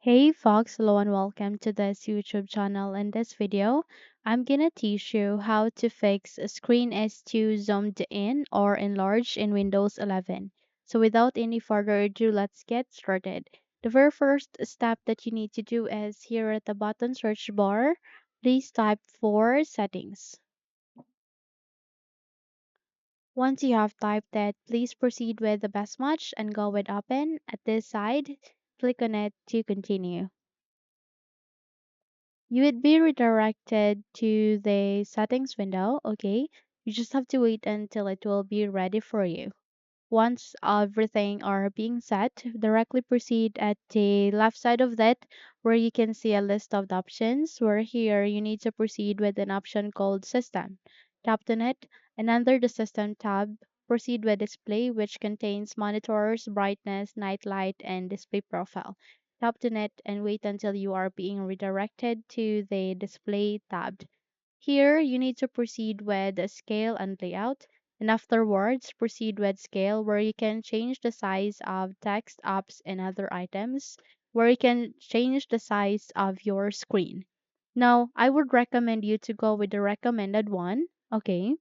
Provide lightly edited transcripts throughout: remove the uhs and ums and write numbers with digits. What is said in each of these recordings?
Hey folks, hello and welcome to this YouTube channel. In this video, I'm gonna teach you how to fix a screen S2 zoomed in or enlarged in Windows 11. So without any further ado, let's get started. The very first step that you need to do is here at the bottom search bar, please type for settings. Once you have typed that, please proceed with the best match and go with open. At this side, click on it to continue. You would be redirected to the settings window, okay? You just have to wait until it will be ready for you. Once everything are being set, directly proceed at the left side of that where you can see a list of the options where here you need to proceed with an option called system. Tap on it and under the system tab, proceed with display which contains monitors, brightness, night light, and display profile. Tap on it and wait until you are being redirected to the display tab. Here, you need to proceed with the scale and layout, and afterwards, proceed with scale where you can change the size of text, apps, and other items, where you can change the size of your screen. Now, I would recommend you to go with the recommended one, okay?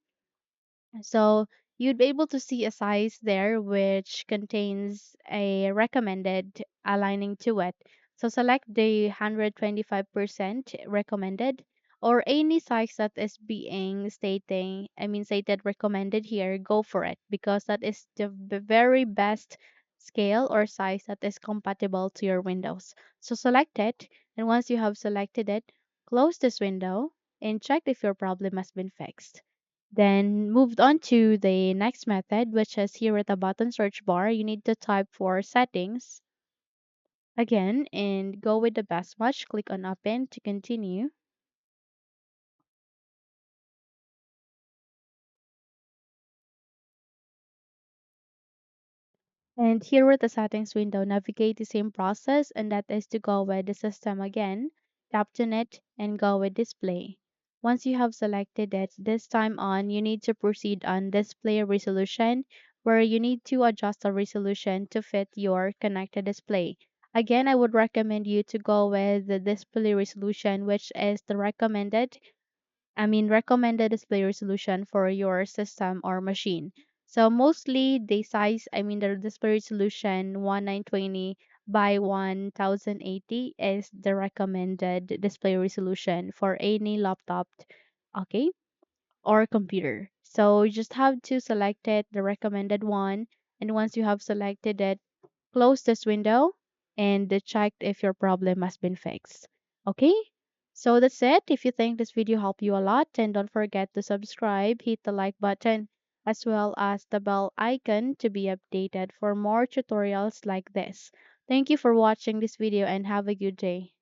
So you'd be able to see a size there which contains a recommended aligning to it. So select the 125% recommended or any size that is being stated recommended here, go for it because that is the very best scale or size that is compatible to your windows. So select it and once you have selected it, close this window and check if your problem has been fixed. Then moved on to the next method, which is here at the bottom search bar. You need to type for settings again and go with the best match. Click on open to continue. And here at the settings window, navigate the same process, and that is to go with the system again. Tap on it and go with display. Once you have selected it, this time on, you need to proceed on display resolution, where you need to adjust the resolution to fit your connected display. Again, I would recommend you to go with the display resolution, which is the recommended display resolution for your system or machine. So mostly the display resolution 1920 by 1080 is the recommended display resolution for any laptop, okay, or computer. So you just have to select it, the recommended one, and once you have selected it, close this window and check if your problem has been fixed. Okay? So that's it. If you think this video helped you a lot, then don't forget to subscribe, hit the like button, as well as the bell icon to be updated for more tutorials like this. Thank you for watching this video and have a good day.